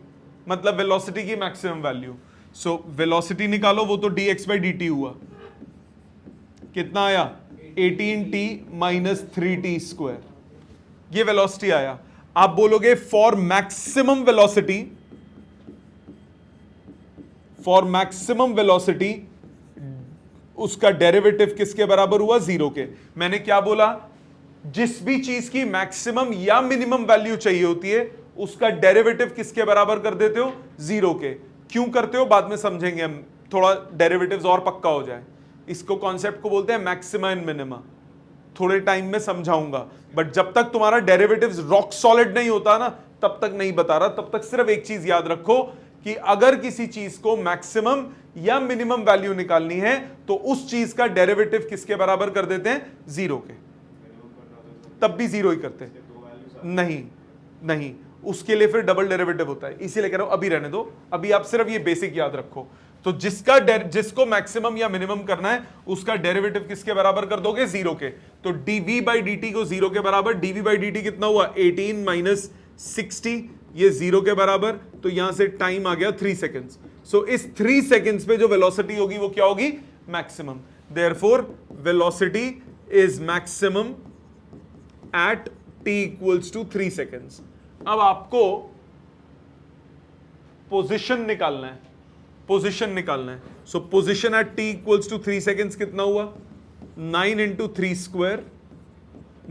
मतलब वेलोसिटी की मैक्सिमम वैल्यू। सो वेलोसिटी निकालो, वो तो dx/dt हुआ, कितना आया? 18t माइनस 3t स्क्वायर, ये वेलोसिटी आया। आप बोलोगे for maximum velocity, for maximum velocity उसका डेरिवेटिव किसके बराबर हुआ? 0 के। मैंने क्या बोला? जिस भी चीज की मैक्सिमम या मिनिमम वैल्यू चाहिए होती है उसका डेरिवेटिव किसके बराबर कर देते हो? 0 के। क्यों करते हो बाद में समझेंगे हम, थोड़ा डेरिवेटिव्स और पक्का हो जाए। इसको कॉन्सेप्ट को बोलते हैं मैक्सिमा एंड मिनिमा, थोड़े टाइम में समझाऊंगा, बट जब तक तुम्हारा डेरिवेटिव्स रॉक सॉलिड नहीं होता ना तब तक नहीं बता रहा। तब तक सिर्फ एक चीज याद रखो कि अगर किसी चीज को मैक्सिमम या मिनिमम वैल्यू निकालनी है तो उस चीज का डेरिवेटिव किसके बराबर कर देते हैं? 0 के। तब भी 0 ही करते हैं? नहीं नहीं, उसके लिए फिर डबल डेरिवेटिव होता है, इसीलिए कह रहा हूं अभी रहने दो। अभी आप सिर्फ ये बेसिक याद रखो। तो जिसको मैक्सिमम या मिनिमम करना है उसका डेरिवेटिव किसके बराबर कर दोगे? 0 के। तो dv/dt को 0 के बराबर, dv/dt कितना हुआ? 18 माइनस 60, ये 0 के बराबर। तो यहां से टाइम आ गया 3 सेकेंड्स। सो इस 3 सेकेंड्स पे जो वेलोसिटी होगी वो क्या होगी? Maximum. Therefore velocity is maximum at t equals to 3 seconds. अब आपको पोजीशन निकालना है, पोजीशन निकालना है। So position at t equals to 3 seconds कितना हुआ? 9 into 3 square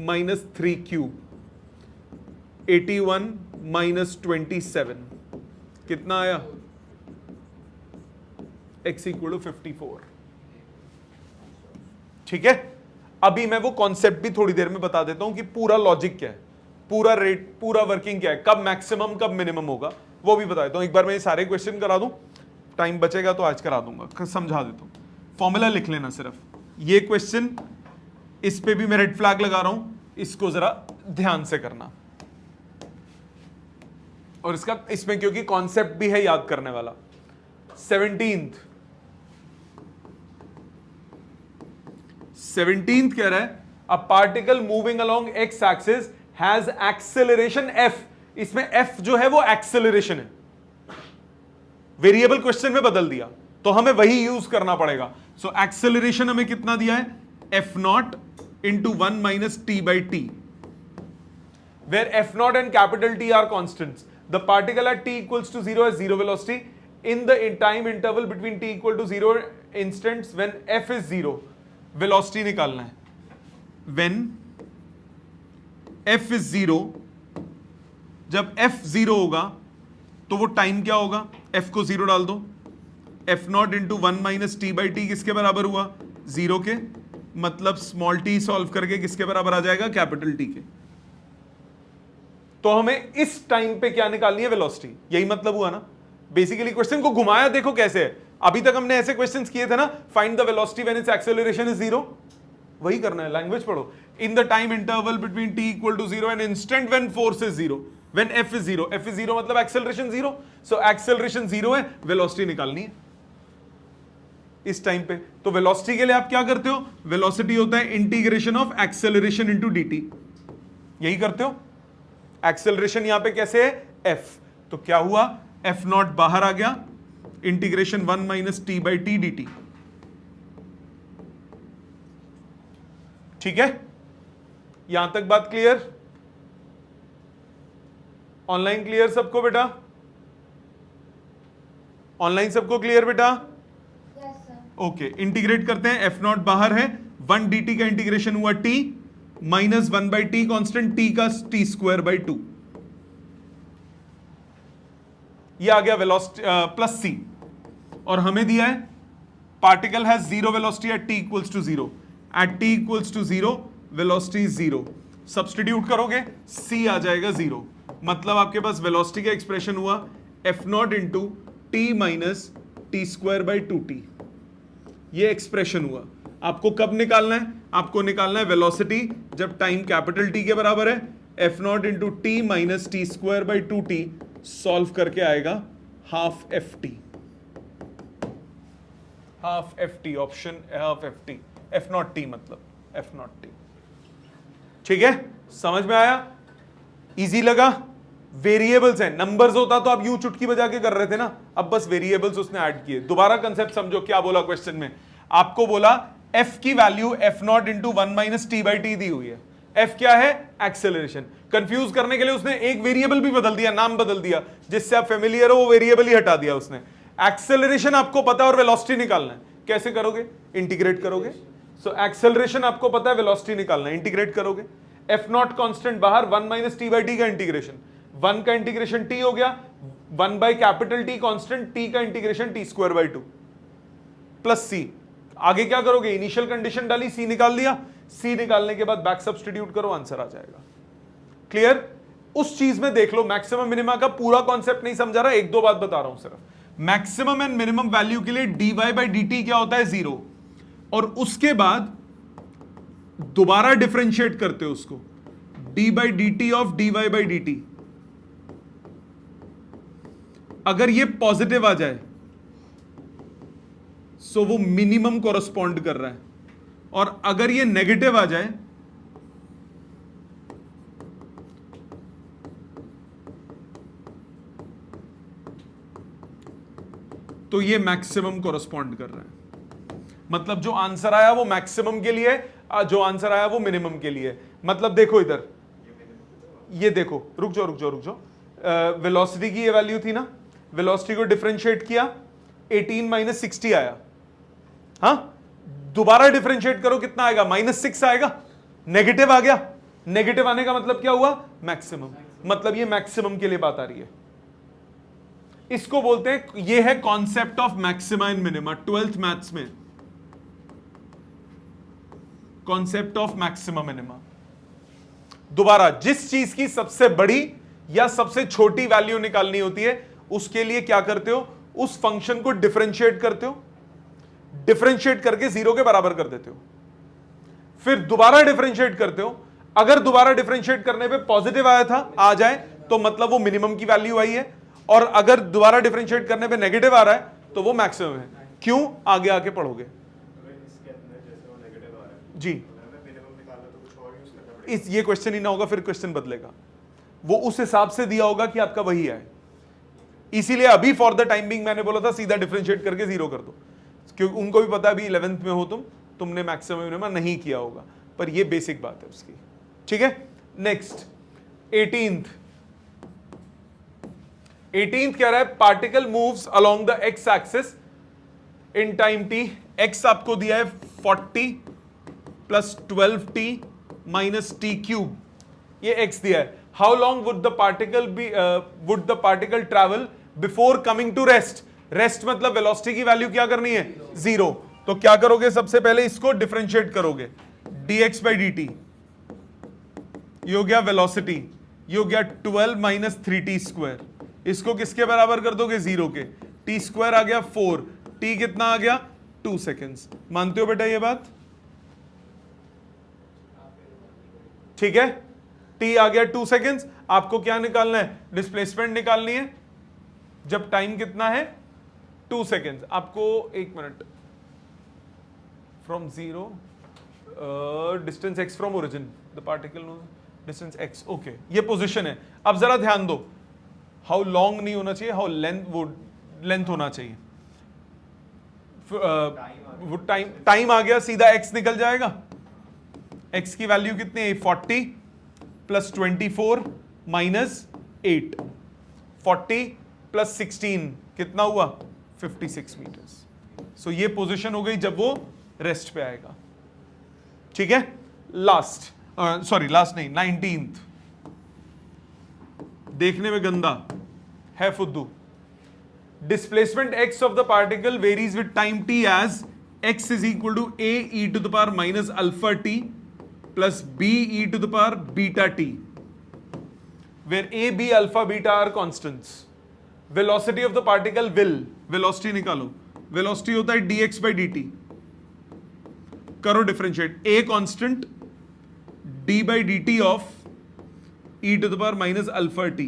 minus 3 cube, 81 minus 27, कितना आया? x equal to 54। ठीक है, अभी मैं वो कॉन्सेप्ट भी थोड़ी देर में बता देता हूं कि पूरा लॉजिक क्या है, पूरा रेट, पूरा वर्किंग क्या है, कब मैक्सिमम कब मिनिमम होगा वो भी बता देता हूं। एक बार मैं ये सारे क्वेश्चन करा दूं, टाइम बचेगा तो आज करा दूंगा, समझा देता हूं। फॉर्मूला लिख लेना सिर्फ, ये क्वेश्चन, इस पे भी मैं रेड फ्लैग लगा रहा हूं, इसको जरा ध्यान से करना। और इसका इसमें क्योंकि कॉन्सेप्ट भी है याद करने वाला। 17th कह रहा है a particle moving along x axis has acceleration f। इसमें f जो है वो एक्सेलरेशन है, वेरिएबल क्वेश्चन में बदल दिया तो हमें वही यूज करना पड़ेगा। सो एक्सेलरेशन हमें कितना दिया है? f0 into 1 minus t/t, where f0 and capital T are constants. The particle at t equals to 0 has 0 velocity. In the time interval between t equal to 0 instants when f is 0, velocity निकालना है। When f is 0, जब f 0 होगा तो वो टाइम क्या होगा? f को 0 डाल दो, f0 इंटू 1 माइनस t/t किसके बराबर हुआ? 0 के। मतलब स्मॉल t सॉल्व करके किसके बराबर आ जाएगा? कैपिटल T के। तो हमें इस टाइम पे क्या निकालनी है? वेलोसिटी। यही मतलब हुआ ना। बेसिकली क्वेश्चन को घुमाया देखो कैसे है। अभी तक हमने ऐसे क्वेश्चंस किए थे ना, find the velocity when its acceleration is 0, वही करना है। लैंग्वेज पढ़ो। In the time interval between t equal to 0 and instant when force is 0, when f is 0, f is 0 मतलब एक्सेलरेशन 0। सो एक्सेलरेशन 0 है, वेलोसिटी निकालनी है इस टाइम पे। तो वेलोसिटी के लिए आप क्या करते हो? वेलोसिटी होता है integration of acceleration into dt, यही करते हो। एक्सेलरेशन यहां पे कैसे है? f। तो क्या हुआ? f0 बाहर आ गया, इंटीग्रेशन 1 माइनस t/t dt। ठीक है, यहां तक बात क्लियर? ऑनलाइन क्लियर सबको बेटा? ऑनलाइन सबको क्लियर बेटा? ओके, इंटीग्रेट करते हैं। f0 बाहर है, 1 dt का इंटीग्रेशन हुआ t minus 1/t constant, t का t स्क्वायर बाई 2, ये आ गया वेलोसिटी प्लस c। और हमें दिया है particle has 0 velocity at t equals to 0, at t equals to 0 velocity is 0। Substitute करोगे c आ जाएगा 0, मतलब आपके पास वेलोसिटी का एक्सप्रेशन हुआ f0 into t minus t square by 2t। ये एक्सप्रेशन हुआ। आपको कब निकालना है? आपको निकालना है वेलोसिटी जब टाइम कैपिटल T के बराबर है, f0 into T minus T square by 2t solve करके आएगा half F T, half F T, option half F T, F not T मतलब एफ नॉट टी। ठीक है, समझ में आया? इजी लगा? वेरिएबल्स है, नंबर्स होता तो आप यूं चुटकी बजा के कर रहे थे ना, अब बस वेरिएबल्स उसने ऐड किए। दोबारा कंसेप्ट समझो, क्या बोला क्वेश्चन में? आपको बोला f की value f not into 1 minus T by T दी हुई है। f क्या है? एक्सेलरेशन। कंफ्यूज करने के लिए उसने एक वेरिएबल भी बदल दिया, नाम बदल दिया, जिससे आप फेमिलियर हो वो वेरिएबल ही हटा दिया उसने। एक्सेलरेशन आपको पता है और वेलोसिटी निकालना है, कैसे करोगे? इंटीग्रेट करोगे। सो एक्सेलरेशन आपको पता है, वेलोसिटी निकालना है, इंटीग्रेट करोगे। एफ नॉट कांस्टेंट बाहर, 1 माइनस टी बाई टी का इंटीग्रेशन, 1 का इंटीग्रेशन t हो गया, 1 by capital T constant, t का integration t square by 2 plus c। आगे क्या करोगे? इनिशियल कंडीशन डाली, c निकाल लिया, c निकालने के बाद बैक सब्स्टिट्यूट करो, आंसर आ जाएगा। क्लियर? उस चीज में देख लो, मैक्सिमम मिनिमा का पूरा कॉन्सेप्ट नहीं समझा रहा, एक दो बात बता रहा हूं सिर्फ। मैक्सिमम एंड मिनिमम वैल्यू के लिए dy बाई dt क्या होता है? 0, और उसके बाद दोबारा डिफरेंशिएट करते हो उसको, d by dt of dy by dt। अगर ये पॉजिटिव आ जाए सो वो मिनिमम कॉरस्पॉन्ड कर रहा है, और अगर ये नेगेटिव आ जाए तो ये मैक्सिमम कॉरस्पॉन्ड कर रहा है। मतलब जो आंसर आया वो मैक्सिमम के लिए, जो आंसर आया वो मिनिमम के लिए। मतलब देखो इधर, ये देखो, रुक जाओ, वेलोसिटी की ये वैल्यू थी ना, वेलोसिटी को डिफरेंशिएट किया, 18 माइनस 60 आया। हाँ, दोबारा डिफरेंशिएट करो, कितना आएगा? -6 आएगा। नेगेटिव आ गया, नेगेटिव आने का मतलब क्या हुआ? मैक्सिमम। मतलब ये मैक्सिमम के लिए बात आ रही है। इसको बोलते हैं, ये है concept of maxima and minima, 12th maths में, कॉन्सेप्ट ऑफ मैक्सिमा मिनिमा। दोबारा, जिस चीज की सबसे बड़ी या सबसे छोटी वैल्यू निकालनी होती है, उसके लिए क्या करते हो? उस फंक्शन को डिफरेंशिएट करते हो, डिफरेंशिएट करके 0 के बराबर कर देते हो, फिर दोबारा डिफरेंशिएट करते हो। अगर दोबारा डिफरेंशिएट करने पे पॉजिटिव आया था, आ जाए, तो मतलब वो मिनिमम की वैल्यू आई है, और अगर दोबारा डिफरेंशिएट करने पे नेगेटिव आ रहा है तो वो मैक्सिमम है। क्यों? आगे आके पढ़ोगे जी। इस ये क्वेश्चन ही ना होगा, फिर क्वेश्चन बदलेगा, वो उस हिसाब से दिया होगा कि आपका वही है। इसीलिए अभी फॉर द टाइम बिंग मैंने बोला था सीधा डिफरेंशिएट करके 0 कर दो, क्योंकि उनको भी पता है अभी 11th में हो तुमने मैक्सिमम मिनिमम नहीं किया होगा, पर ये बेसिक बात है उसकी। ठीक है, नेक्स्ट 18th कह रहा है particle moves along the x axis in time t। x आपको दिया है 40 plus 12t minus t cube, ये x दिया है। How long would the particle travel before coming to rest? Rest मतलब वेलोसिटी की वैल्यू क्या करनी है? 0। तो क्या करोगे? सबसे पहले इसको डिफरेंशिएट करोगे, dx बाई dt, ये हो गया वेलोसिटी, ये हो गया 12 माइनस 3t स्क्वायर। इसको किसके बराबर कर दोगे? 0 के। t स्क्वायर आ गया 4, t कितना आ गया? 2 सेकेंड्स। मानते हो बेटा ये बात? ठीक है, t आ गया 2 सेकेंड्स। आपको क्या निकालना है? डिस्प्लेसमेंट निकालनी है, जब टाइम कितना है? 2 सेकेंड्स। आपको 1 minute, from 0 distance x from origin, the particle distance x, okay, ये पोजीशन है। अब जरा ध्यान दो, हाउ लॉन्ग नहीं होना चाहिए, हाउ लेंथ होना चाहिए। वो टाइम आ गया, सीधा x निकल जाएगा। x की वैल्यू कितनी है? 40 प्लस 24 माइनस 8, 40 प्लस 16 कितना हुआ? 56 मीटर्स। सो ये पोजीशन हो गई जब वो रेस्ट पे आएगा। ठीक है, लास्ट नहीं, 19th, देखने में गंदा है फुद्दू। Displacement x of the particle varies with time t as x is equal to a e to the power minus alpha t plus b e to the power beta t, where a b alpha beta are constants. Velocity of the particle velocity निकालो, velocity होता है dx by dt, करो differentiate, a constant, d by dt of e to the power minus alpha t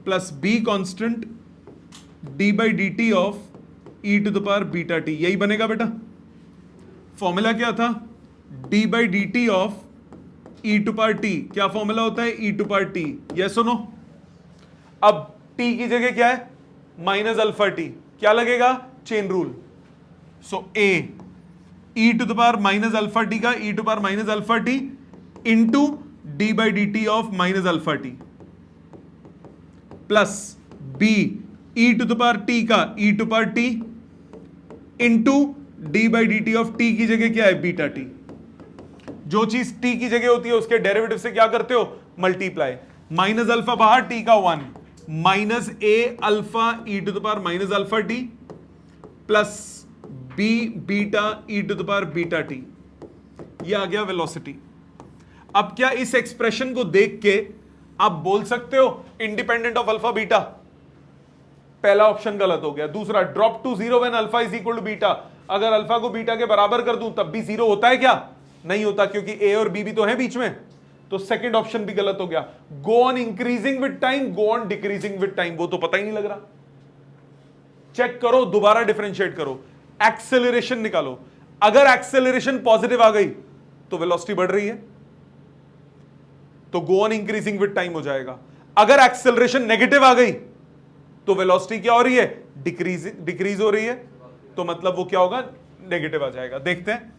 plus b constant d by D T of e to the power beta t, यही बनेगा बेटा। फॉर्मूला क्या था? D by D T of e to power t, क्या फॉर्मूला होता है? E to power t, yes सुनो। अब टी की जगह क्या है? माइनस अल्फा टी, क्या लगेगा? Chain rule. So A E to the power minus alpha T का ई to power minus alpha T into D by D T of minus alpha T, plus B E to the power T का ई to power T into D by D T of T की जगह क्या है? Beta T. जो चीज टी की जगह होती है उसके डेरिवेटिव से क्या करते हो? मल्टीप्लाई। माइनस अल्फा बाहर, टी का 1, minus a alpha e to the power minus alpha T plus b beta e to the power beta t, ये आ गया वेलोसिटी। अब क्या इस एक्सप्रेशन को देख के आप बोल सकते हो इंडिपेंडेंट ऑफ अल्फा बीटा? पहला ऑप्शन गलत हो गया। दूसरा, drop to zero when alpha is equal to beta, अगर अल्फा को बीटा के बराबर कर दूं तब भी जीरो होता है क्या? नहीं होता, क्योंकि ए और बी भी तो है बीच में। तो सेकंड ऑप्शन भी गलत हो गया। Go on increasing with time, go on decreasing with time, वो तो पता ही नहीं लग रहा। चेक करो, दोबारा डिफरेंशिएट करो, एक्सेलरेशन निकालो। अगर एक्सेलरेशन पॉजिटिव आ गई तो वेलोसिटी बढ़ रही है, तो go on increasing with time हो जाएगा। अगर एक्सेलरेशन नेगेटिव आ गई तो वेलोसिटी क्या हो रही है? डिक्रीज हो रही है, तो मतलब वो क्या होगा? नेगेटिव आ जाएगा। देखते हैं,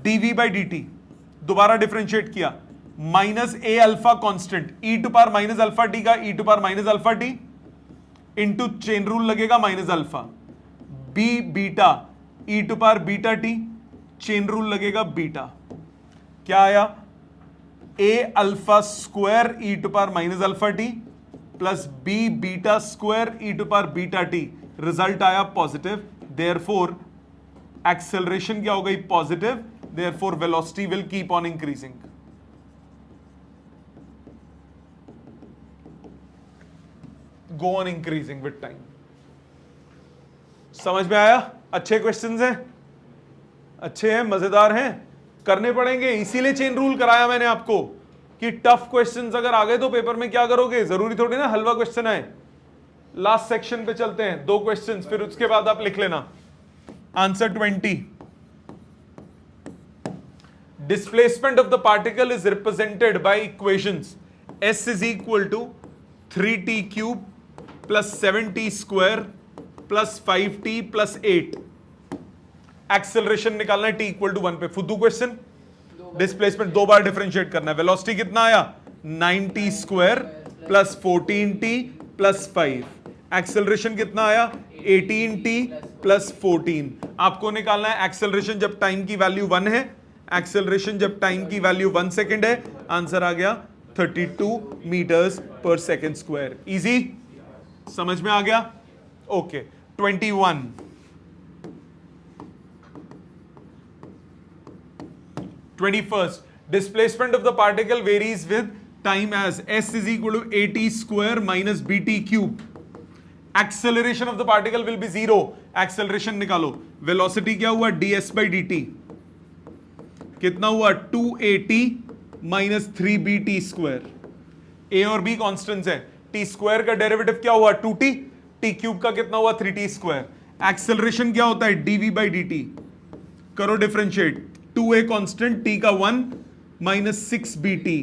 डीवी बाई डी टी दोबारा डिफरेंशिएट किया, minus a alpha constant e to power minus alpha T का ई to power minus alpha T into chain rule लगेगा minus alpha, b beta e to power beta t, chain rule लगेगा बीटा। क्या आया? A alpha square e to power minus alpha T plus b beta square e to power beta t, result आया पॉजिटिव, देयरफॉर एक्सेलरेशन क्या हो गई? Positive, therefore velocity will keep on increasing. Go on increasing with time. समझ में आया? अच्छे क्वेश्चंस हैं, अच्छे हैं, मजेदार हैं, करने पड़ेंगे। इसीलिए चेन रूल कराया मैंने आपको कि टफ क्वेश्चंस अगर आ गए तो पेपर में क्या करोगे? जरूरी थोड़ी ना हलवा क्वेश्चन आए। लास्ट सेक्शन पे चलते हैं, 2 क्वेश्चंस, फिर उसके बाद आप लिख लेना। Answer 20, displacement of the particle is represented by equations s is equal to 3t cube plus 7t square plus 5t plus 8। Acceleration निकालना है t इक्वल टू 1 पे। फुद्दू क्वेश्चन, डिस्प्लेसमेंट 2 बार डिफरेंशिएट करना है। वेलोसिटी कितना आया? 9t square plus 14t plus 5। Acceleration कितना आया? 18t plus 14। आपको निकालना है एक्सेलरेशन जब टाइम की वैल्यू 1 है, एक्सेलरेशन जब टाइम की वैल्यू 1 सेकेंड है। आंसर आ गया 32 metres per second square. Easy, समझ में आ गया? Okay. 21, displacement of the particle varies with time as s is equal to at square minus bt cube. Acceleration of the particle will be 0. Acceleration निकालो। Velocity क्या हुआ? ds by dt कितना हुआ? 2at minus 3bt square। a और b कॉन्स्टेंट्स हैं। t स्क्वायर का डेरिवेटिव क्या हुआ? 2t, t क्यूब का कितना हुआ? 3t square. एक्सेलरेशन क्या होता है? dv by dt, करो डिफरेंशिएट। 2a कांस्टेंट, t का 1 माइनस 6bt।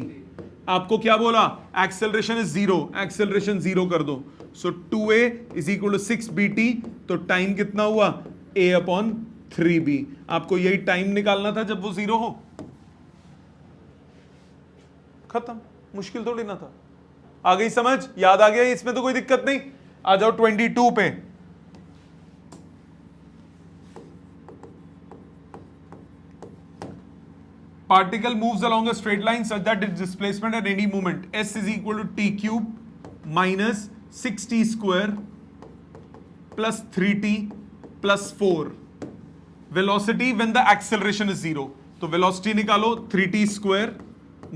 आपको क्या बोला? एक्सेलरेशन इज 0, एक्सेलरेशन 0 कर दो। सो 2a is equal to 6bt, तो टाइम कितना हुआ? a upon 3b। आपको यही टाइम निकालना था जब वो 0 हो। खत्म, मुश्किल थोड़ी ना था। आ गई समझ? याद आ गया? इसमें तो कोई दिक्कत नहीं। आ जाओ 22 पे। Particle moves along a straight line such that its displacement at any moment s is equal to t cube minus 6t square plus 3t plus 4. Velocity when the acceleration is 0. तो velocity निकालो 3t square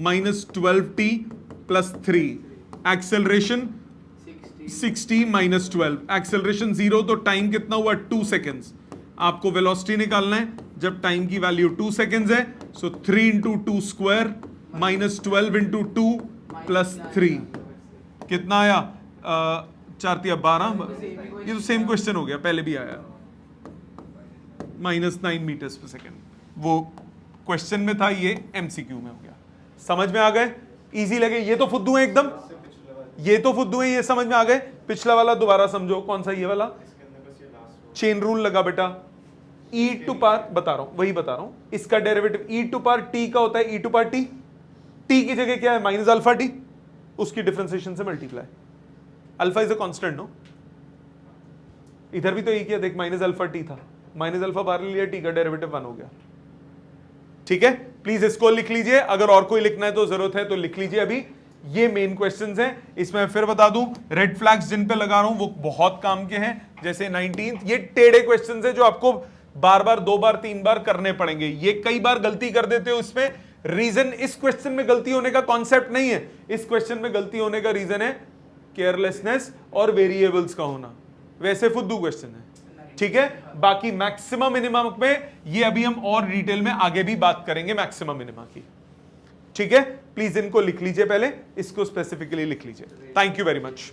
minus 12t plus 3. Acceleration 60 minus 12. Acceleration 0, तो टाइम कितना हुआ? 2 seconds. आपको वेलोसिटी निकालना है जब टाइम की वैल्यू 2 सेकेंड्स है। सो 3 into 2 square minus 12 into 2 plus 3 कितना आया? 4 तिया 12, ये तो सेम क्वेश्चन हो गया, पहले भी आया, -9 मीटर्स पर सेकेंड, वो क्वेश्चन में था, ये एमसीक्यू में हो गया। समझ में आ गए? इजी लगे? ये तो फुद्दू है एकदम, ये तो फुद्दू है, ये समझ में आ गए? पिछला वाला दोबारा समझो, कौन सा? ये वाला चेन रूल लगा बेटा, e टू पार, बता रहा हूं, वही बता रहा हूं, इसका derivative e to power t का होता है e to power t, t की जगह क्या है? माइनस अल्फा t, उसकी डिफरेंशिएशन से multiply, alpha is a constant no, इधर भी तो ये किया, देख माइनस अल्फा t था, माइनस अल्फा बाहर लिया, t का डेरिवेटिव 1 हो गया। ठीक है, प्लीज इसको लिख लीजिए, अगर और कोई लिखना है तो जरूरत है तो लिख लीजिए। अभी ये मेन क्वेश्चंस हैं, इसमें फिर बता दूं, रेड फ्लैग्स जिन पे लगा रहा हूं वो बहुत काम के हैं, जैसे 19th, ये टेढ़े क्वेश्चंस हैं जो आपको बार बार 2 बार 3 बार करने पड़ेंगे, ये कई बार गलती कर देते हो इसमें, रीजन इस क्वेश्चन में गलती होने का कॉन्सेप्ट नहीं है, इस क्वेश्चन में गलती होने का रीजन है केयरलेसनेस और वेरिएबल्स का होना, वैसे फुद्दू क्वेश्चन है। ठीक है, बाकी मैक्सिमम मिनिमम में ये अभी हम और डिटेल में आगे भी बात करेंगे मैक्सिमम मिनिमम की। ठीक है, प्लीज इनको लिख लीजिए, पहले इसको स्पेसिफिकली लिख लीजिए। Thank you very much.